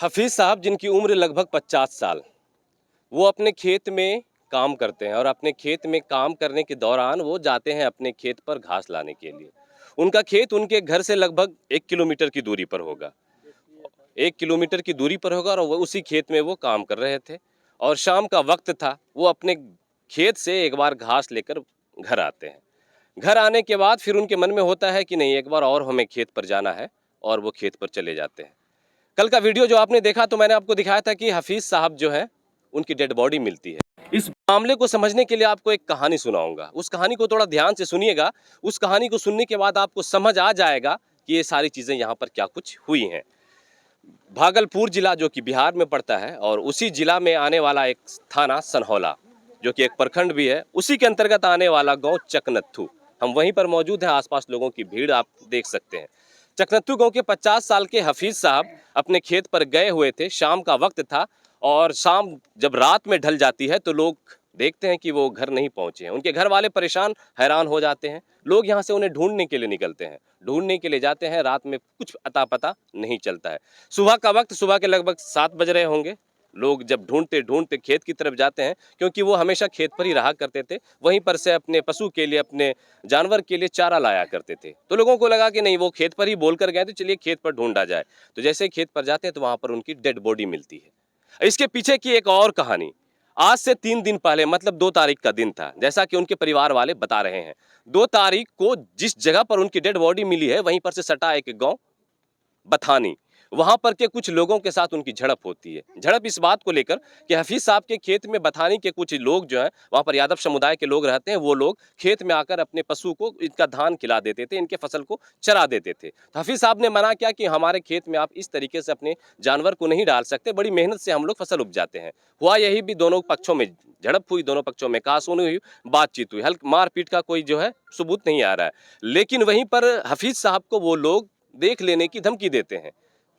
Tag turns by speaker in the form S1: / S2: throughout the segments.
S1: हफीज़ साहब जिनकी उम्र लगभग 50 साल, वो अपने खेत में काम करते हैं और अपने खेत में काम करने के दौरान वो जाते हैं अपने खेत पर घास लाने के लिए। उनका खेत उनके घर से लगभग 1 किलोमीटर की दूरी पर होगा। 1 किलोमीटर की दूरी पर होगा और वो उसी खेत में वो काम कर रहे थे और शाम का वक़्त था, वो अपने खेत से एक बार घास लेकर घर आते हैं। घर आने के बाद फिर उनके मन में होता है कि नहीं, एक बार और हमें खेत पर जाना है, और वो खेत पर चले जाते हैं। कल का वीडियो जो आपने देखा तो मैंने आपको दिखाया था कि हफीज़ साहब जो है, उनकी डेड बॉडी मिलती है। इस मामले को समझने के लिए आपको एक कहानी सुनाऊंगा। उस कहानी को थोड़ा ध्यान से सुनिएगा। उस कहानी को सुनने के बाद आपको समझ आ जाएगा कि ये सारी चीजें यहाँ पर क्या कुछ हुई हैं। भागलपुर जिला जो कि बिहार में पड़ता है और उसी जिला में आने वाला एक थाना सनहौला, जो कि एक प्रखंड भी है, उसी के अंतर्गत आने वाला गांव चकनत्थू। हम वहीं पर मौजूद हैं, आसपास लोगों की भीड़ आप देख सकते हैं। चकनत्थू गांव के 50 साल के हफीज साहब अपने खेत पर गए हुए थे। शाम का वक्त था और शाम जब रात में ढल जाती है तो लोग देखते हैं कि वो घर नहीं पहुंचे हैं। उनके घर वाले परेशान हैरान हो जाते हैं। लोग यहाँ से उन्हें ढूंढने के लिए निकलते हैं, ढूंढने के लिए जाते हैं। रात में कुछ अता पता नहीं चलता है। सुबह का वक्त, सुबह के लगभग 7 बज रहे होंगे। लोग जब ढूंढते ढूंढते खेत की तरफ जाते हैं, क्योंकि वो हमेशा खेत पर ही रहा करते थे, वहीं पर से अपने पशु के लिए, अपने जानवर के लिए चारा लाया करते थे। तो लोगों को लगा कि नहीं, वो खेत पर ही बोल कर गए, तो चलिए खेत पर ढूंढा जाए। तो जैसे खेत पर जाते हैं तो वहां पर उनकी डेड बॉडी मिलती है। इसके पीछे की एक और कहानी। आज से 3 दिन पहले, मतलब 2 तारीख का दिन था, जैसा कि उनके परिवार वाले बता रहे हैं। 2 तारीख को जिस जगह पर उनकी डेड बॉडी मिली है, वहीं पर से सटा एक गांव बथानी, वहां पर के कुछ लोगों के साथ उनकी झड़प होती है। झड़प इस बात को लेकर कि हफीज साहब के खेत में बथानी के कुछ लोग जो हैं, वहां पर यादव समुदाय के लोग रहते हैं, वो लोग खेत में आकर अपने पशु को इनका धान खिला देते थे, इनके फसल को चरा देते थे। तो हफीज साहब ने मना किया कि हमारे खेत में आप इस तरीके से अपने जानवर को नहीं डाल सकते, बड़ी मेहनत से हम लोग फसल उपजाते हैं। हुआ यही भी, दोनों पक्षों में झड़प हुई, दोनों पक्षों में कहासुनी हुई, बातचीत हुई। हल्की मारपीट का कोई जो है सबूत नहीं आ रहा है, लेकिन वहीं पर हफीज साहब को वो लोग देख लेने की धमकी देते हैं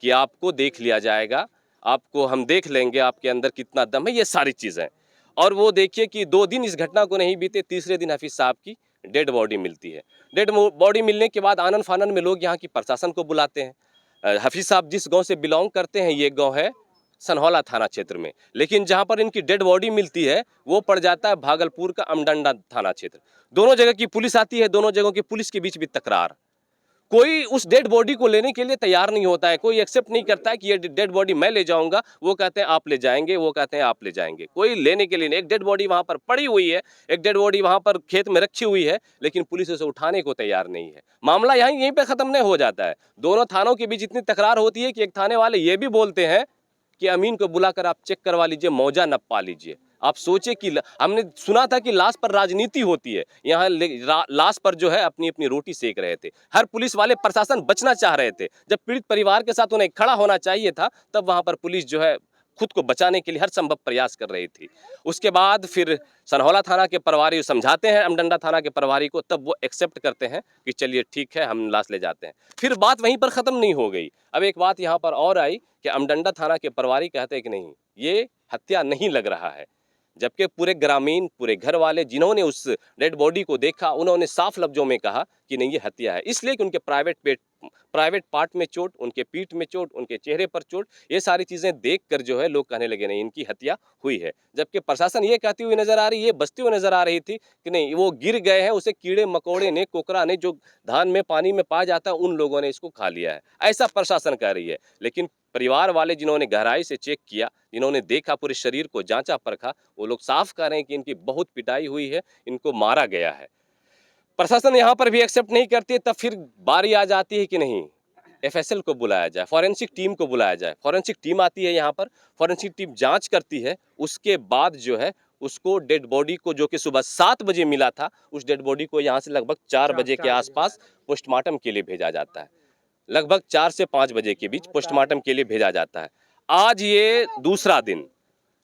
S1: कि आपको देख लिया जाएगा, आपको हम देख लेंगे, आपके अंदर कितना दम है, ये सारी चीज़ें। और वो देखिए कि 2 दिन इस घटना को नहीं बीते, तीसरे दिन हफीज साहब की डेड बॉडी मिलती है। डेड बॉडी मिलने के बाद आनन फानन में लोग यहाँ की प्रशासन को बुलाते हैं। हफीज साहब जिस गांव से बिलोंग करते हैं, ये गांव है सनहौला थाना क्षेत्र में, लेकिन जहां पर इनकी डेड बॉडी मिलती है वो पड़ जाता है भागलपुर का अमडंडा थाना क्षेत्र। दोनों जगह की पुलिस आती है, दोनों जगहों की पुलिस के बीच भी तकरार। कोई उस डेड बॉडी को लेने के लिए तैयार नहीं होता है, कोई एक्सेप्ट नहीं करता है कि ये डेड बॉडी मैं ले जाऊंगा। वो कहते हैं आप ले जाएंगे, वो कहते हैं आप ले जाएंगे, कोई लेने के लिए नहीं। एक डेड बॉडी वहां पर पड़ी हुई है, एक डेड बॉडी वहां पर खेत में रखी हुई है, लेकिन पुलिस उसे उठाने को तैयार नहीं है। मामला यहीं पे खत्म नहीं हो जाता है। दोनों थानों के बीच इतनी तकरार होती है कि एक थाने वाले ये भी बोलते हैं कि अमीन को बुलाकर आप चेक करवा लीजिए, मौजा न पा लीजिए। आप सोचिए कि हमने सुना था कि लाश पर राजनीति होती है, यहाँ लाश पर जो है अपनी अपनी रोटी सेक रहे थे। हर पुलिस वाले, प्रशासन बचना चाह रहे थे। जब पीड़ित परिवार के साथ उन्हें खड़ा होना चाहिए था, तब वहां पर पुलिस जो है खुद को बचाने के लिए हर संभव प्रयास कर रही थी। उसके बाद फिर सनहौला थाना के प्रभारी समझाते हैं अमडंडा थाना के प्रभारी को, तब वो एक्सेप्ट करते हैं कि चलिए ठीक है, हम लाश ले जाते हैं। फिर बात वहीं पर खत्म नहीं हो गई। अब एक बात यहाँ पर और आई कि अमडंडा थाना के प्रभारी कहते हैं कि नहीं, ये हत्या नहीं लग रहा है। जबकि पूरे ग्रामीण, पूरे घर वाले जिन्होंने उस डेड बॉडी को देखा, उन्होंने साफ लफ्जों में कहा कि नहीं, ये हत्या है। इसलिए कि उनके प्राइवेट पार्ट में चोट, उनके पीठ में चोट, उनके चेहरे पर चोट, ये सारी चीजें देखकर जो है लोग कहने लगे नहीं, इनकी हत्या हुई है। जबकि प्रशासन ये कहती हुई नजर आ रही, ये बचती हुई नजर आ रही थी कि नहीं, वो गिर गए हैं, उसे कीड़े मकोड़े ने, कोकरा ने, जो धान में पानी में पाया जाता है, उन लोगों ने इसको खा लिया है, ऐसा प्रशासन कह रही है। लेकिन परिवार वाले जिन्होंने गहराई से चेक किया, जिन्होंने देखा, पूरे शरीर को जांचा परखा, वो लोग साफ कह रहे हैं कि इनकी बहुत पिटाई हुई है, इनको मारा गया है। प्रशासन यहाँ पर भी एक्सेप्ट नहीं करती है। तब फिर बारी आ जाती है कि नहीं, एफएसएल को बुलाया जाए, फॉरेंसिक टीम को बुलाया जाए। फॉरेंसिक टीम आती है यहाँ पर, फॉरेंसिक टीम जांच करती है। उसके बाद जो है उसको, डेड बॉडी को, जो कि सुबह 7 बजे मिला था, उस डेड बॉडी को यहाँ से लगभग 4 बजे के आसपास पोस्टमार्टम के लिए भेजा जाता है। लगभग 4 से 5 बजे के बीच पोस्टमार्टम के लिए भेजा जाता है। आज ये दूसरा दिन,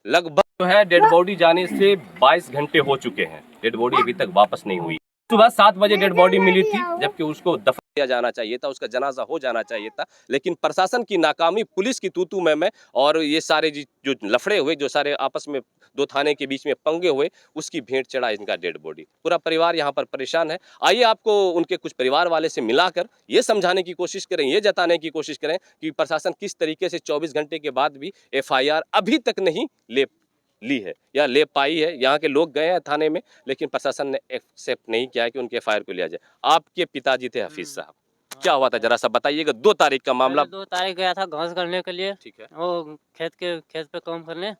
S1: लगभग जो है डेड बॉडी जाने से 22 घंटे हो चुके हैं, डेड बॉडी अभी तक वापस नहीं हुई। सुबह 7 बजे डेड बॉडी मिली थी, जबकि उसको दफन दिया जाना चाहिए था, उसका जनाजा हो जाना चाहिए था। लेकिन प्रशासन की नाकामी, पुलिस की तू-तू मैं और ये सारे जो लफड़े हुए, जो सारे आपस में दो थाने के बीच में पंगे हुए, उसकी भेंट चढ़ा इनका डेड बॉडी। पूरा परिवार यहाँ पर परेशान है। आइए आपको उनके कुछ परिवार वाले से मिलाकर ये समझाने की कोशिश करें, ये जताने की कोशिश करें कि प्रशासन किस तरीके से 24 घंटे के बाद भी एफआईआर अभी तक नहीं ली है या ले पाई है। यहाँ के लोग गए हैं थाने में, लेकिन प्रशासन ने एक्सेप्ट नहीं किया है कि उनके एफआईआर को लिया जाए। आपके पिताजी थे हफीज साहब, क्या हुआ था जरा सा बताइएगा। 2 तारीख का मामला।
S2: 2 तारीख गया था घास करने के लिए,
S1: ठीक है।
S2: वो खेत पे काम करने,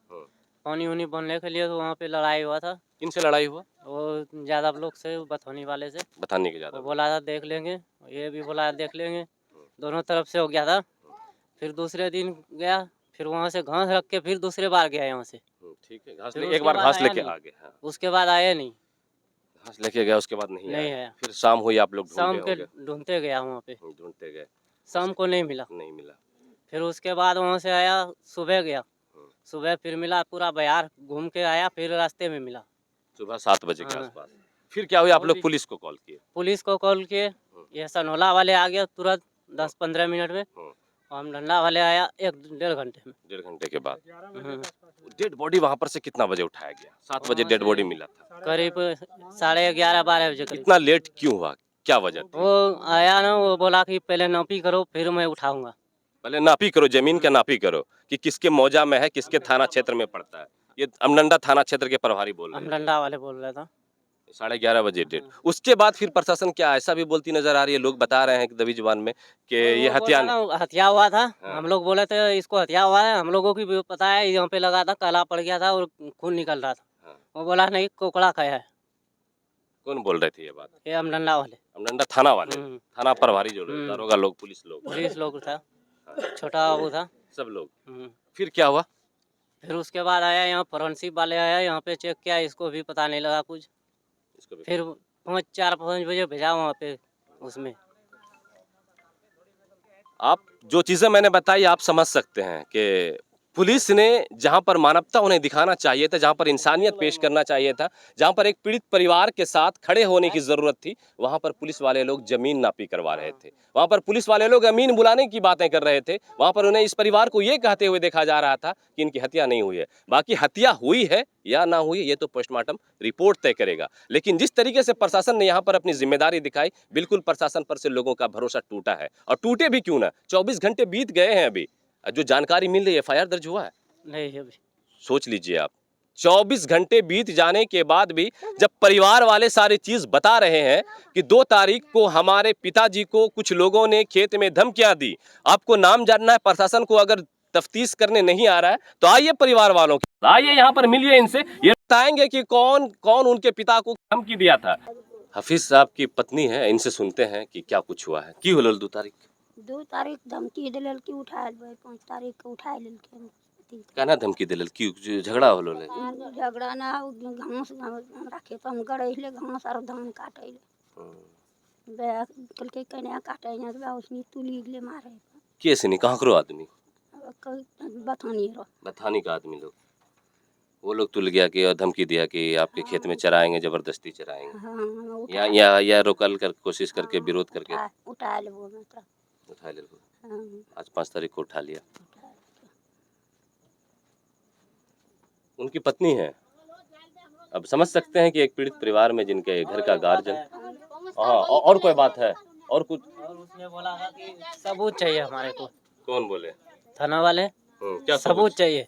S2: पानी उनी भरने के लिए, तो वहाँ पे लड़ाई हुआ था।
S1: किनसे लड़ाई हुआ?
S2: वो ज्यादा लोग से, बथौनी वाले से।
S1: बताने के ज्यादा
S2: वो बोला था देख लेंगे, ये भी बोला देख लेंगे, दोनों तरफ से हो गया था। फिर दूसरे दिन गया, फिर वहाँ से घास रख के फिर दूसरे बार गया यहाँ से।
S1: ठीक है। घास
S2: फिर
S1: एक
S2: उसके
S1: बार
S2: बाद
S1: घास
S2: आया
S1: लेके
S2: नहीं।
S1: आ गए। हाँ।
S2: उसके बाद आए नहीं,
S1: घास लेके गया, उसके बाद नहीं
S2: नहीं
S1: आया।
S2: आया।
S1: फिर शाम हुई, आप लोग
S2: शाम
S1: ढूंढते
S2: के
S1: होंगे।
S2: ढूंढते गया वहाँ पे,
S1: ढूंढते गए,
S2: शाम को नहीं मिला।
S1: नहीं मिला।
S2: फिर उसके बाद वहाँ से आया, सुबह गया, सुबह फिर मिला, पूरा बाजार घूम के आया, फिर रास्ते में मिला
S1: सुबह 7 बजे के
S2: हाँ।
S1: आसपास। फिर क्या हुआ, आप लोग पुलिस को कॉल किए?
S2: पुलिस को कॉल किए, ये सनोला वाले आ गया तुरंत 10-15 मिनट में। हम डंडा वाले आया 1-1.5 घंटे में।
S1: 1.5 घंटे के बाद डेड बॉडी वहां पर से कितना बजे उठाया गया? 7 बजे डेड बॉडी मिला था।
S2: करीब 11:30-12 बजे करीब।
S1: इतना लेट क्यों हुआ, क्या वजह थी?
S2: वो आया ना, वो बोला कि पहले नापी करो फिर मैं उठाऊंगा।
S1: पहले नापी करो, जमीन का नापी करो कि किसके मौजा में है, किसके थाना क्षेत्र में पड़ता है। ये अमडंडा थाना क्षेत्र के प्रभारी बोल रहे
S2: हम
S1: हैं।
S2: डंडा वाले बोल रहा था।
S1: 11:30 बजे डेट। उसके बाद फिर प्रशासन क्या ऐसा भी बोलती नजर आ रही है, लोग बता रहे हैं कि दबी जुबान में कि ये हत्या
S2: हत्या हुआ था।
S1: हाँ।
S2: हम लोग बोले थे इसको हत्या हुआ है, हम लोगों की भी पता है, यहाँ पे लगा था, काला पड़ गया था और खून निकल रहा था।
S1: हाँ।
S2: वो बोला नहीं, कोकड़ा खाया है।
S1: कौन बोल रहे थे ये बात?
S2: ये हम डंडा वाले,
S1: अमडंडा थाना वाले, थाना प्रभारी जो लोग, दारोगा लोग, पुलिस
S2: लोग था, छोटा बाबू था,
S1: सब लोग। फिर क्या हुआ?
S2: फिर उसके बाद आया यहाँ फोरेंसिक वाले आया, यहाँ पे चेक किया, इसको भी पता नहीं लगा कुछ। फिर 4-5 बजे भेजा वहाँ पे उसमें।
S1: आप जो चीजें मैंने बताई आप समझ सकते हैं कि पुलिस ने जहां पर मानवता उन्हें दिखाना चाहिए था, जहां पर इंसानियत पेश करना चाहिए था, जहां पर एक पीड़ित परिवार के साथ खड़े होने की जरूरत थी, वहां पर पुलिस वाले लोग जमीन नापी करवा रहे थे। वहां पर पुलिस वाले लोग अमीन बुलाने की बातें कर रहे थे। वहां पर उन्हें इस परिवार को ये कहते हुए देखा जा रहा था कि इनकी हत्या नहीं हुई है। बाकी हत्या हुई है या ना हुई ये तो पोस्टमार्टम रिपोर्ट तय करेगा। लेकिन जिस तरीके से प्रशासन ने यहाँ पर अपनी जिम्मेदारी दिखाई, बिल्कुल प्रशासन पर से लोगों का भरोसा टूटा है। और टूटे भी क्यों ना, 24 घंटे बीत गए हैं, अभी जो जानकारी मिल रही है एफआईआर दर्ज हुआ है?
S2: नहीं अभी।
S1: सोच लीजिए आप, 24 घंटे बीत जाने के बाद भी जब परिवार वाले सारी चीज बता रहे हैं कि 2 तारीख को हमारे पिताजी को कुछ लोगों ने खेत में धमकियां दी। आपको नाम जानना है, प्रशासन को अगर तफ्तीश करने नहीं आ रहा है तो आइए परिवार वालों के, आइए यहाँ पर मिलिए इनसे, ये बताएंगे कि कौन कौन उनके पिता को धमकी दिया था। हफीज साहब की पत्नी है, इनसे सुनते हैं कि क्या कुछ हुआ है। की होल 2 तारीख?
S3: 2 तारीख धमकी दिलल की उठायल भाई, 5 तारीख के उठाए लेलके।
S1: कहना धमकी दिलल की झगड़ा होलो ले?
S3: झगड़ा ना, घास हमरा खेत में गड़ैले, घास और धान काटैले बे कल के कन्या काटे ने बे उसनी तुली ले मारे।
S1: कैसे नहीं, कहाँ करो आदमी?
S3: बथानी रो,
S1: बथानी का आदमी लोग, वो लोग तुल गया कि और धमकी दिया कि आपके खेत में चराएंगे, जबरदस्ती चराएंगे।
S3: हाँ,
S1: या रोकल कर कोशिश करके, विरोध करके
S3: उठा ले वो मतलब
S1: उठा ले। आज 5 तारीख को उठा लिया। उनकी पत्नी है। अब समझ सकते हैं कि एक पीड़ित परिवार में जिनके घर का गार्जियन। हाँ, और कोई बात है और कुछ?
S2: और उसने बोला था कि सबूत चाहिए हमारे को।
S1: कौन बोले?
S2: थाना वाले।
S1: क्या
S2: सबूत चाहिए?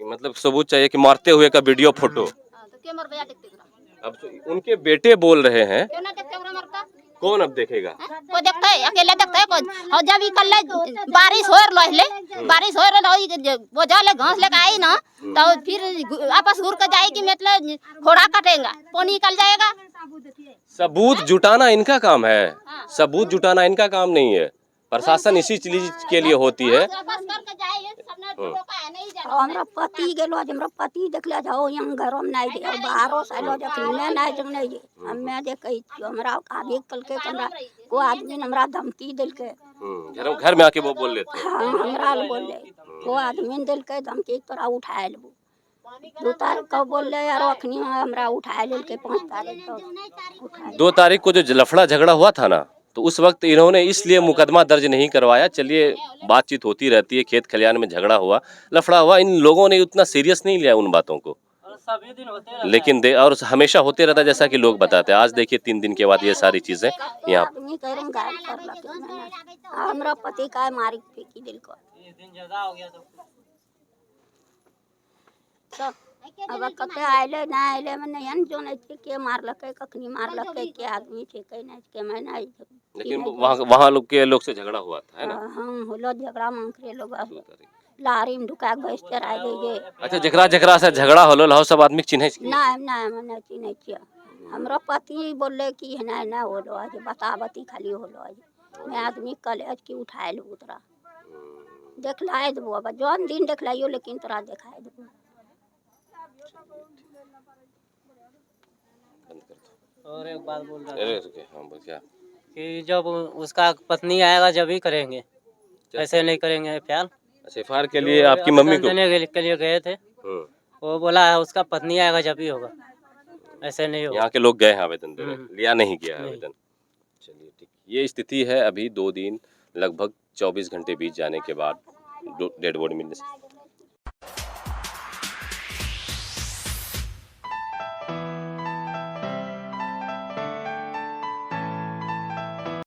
S1: मतलब सबूत चाहिए कि मारते हुए का वीडियो फोटो। अब उनके बेटे बोल रहे हैं, कौन अब देखेगा?
S4: कोई देखता है, अकेले देखता है कोई। और जब कल बारिश हो रही, बारिश हो रही, वो जाले घास लेके आई ना, तो फिर आपस घूर कर जाएगी, मतलब घोड़ा कटेगा, पानी निकल जाएगा।
S1: सबूत जुटाना इनका काम है, सबूत जुटाना इनका काम नहीं है। प्रशासन इसी चीज के लिए होती है।
S3: हमरा पति गेलो, हमरा पति देखले जाओ यहाँ घर में नहीं गए, बाहरों से लो जखने नहीं जंग नहीं हमें देखे हमरा आगे कल के हमरा को आदमी हमरा धमकी दिल के।
S1: घर में आके वो बोल लेते हैं।
S3: हाँ, हमरा बोले को आदमी दिल के धमकी तोरा उठाए लेबो। 2 तारीख को बोल ले यार अखनी हमरा उठाए लेल के 5 तारीख को उठाए
S1: 2 तारीख को जो लफड़ा झगड़ा हुआ था ना, तो उस वक्त इन्होंने इसलिए मुकदमा दर्ज नहीं करवाया। चलिए, बातचीत होती रहती है, खेत खलियान में झगड़ा हुआ, लफड़ा हुआ, इन लोगों ने उतना सीरियस नहीं लिया उन बातों को,
S2: और सभी दिन होते रहता
S1: लेकिन और हमेशा होते रहता है, जैसा कि लोग बताते हैं। आज देखिए 3 दिन के बाद ये सारी चीजें यहाँ
S3: आदमी कह गायब कर लगे हमरा पति का मारी फेंकी दिल को
S2: है। इस दिन ज्यादा हो गया तो
S3: सब अब कते आइले ना आइले में नहीं जो नहीं थे के मारलके कखनी मारलके के आदमी थे कहीं नहीं के मैं नहीं
S1: लेकिन वहाँ लोग के लोग से झगड़ा हुआ था, है ना?
S3: हम होलो झगड़ा मंगरे लोग लारी में ढुका के बस चढ़ा गए।
S1: अच्छा, जकरा जकरा से झगड़ा होलो लहो सब आदमी चिन्हे
S3: ना ना मैंने चिन्ह किया हमरा पति बोले कि है ना होलो आज बतावती खाली होलो आज मैं आदमी कल आज की उठाए लो उतरा देखलाए देबो अब जौन दिन देखलाइयो लेकिन तोरा दिखाए देबो।
S2: और एक बात बोल रहा
S1: अरे
S2: था
S1: हाँ, बोल क्या?
S2: कि जब उसका पत्नी आएगा जब ही करेंगे, ऐसे नहीं करेंगे प्यार।
S1: एफआईआर के लिए आपकी मम्मी को
S2: देने के लिए गए थे, वो बोला है उसका पत्नी आएगा जब ही होगा, ऐसे नहीं होगा।
S1: यहाँ के लोग गए हैं आवेदन देने, लिया नहीं गया है
S2: नहीं।
S1: आवेदन। चलिए ठीक, ये स्थिति है। अभी 2 दिन लगभग 24 घंटे बीत जाने के बाद डेड बॉडी मिलने से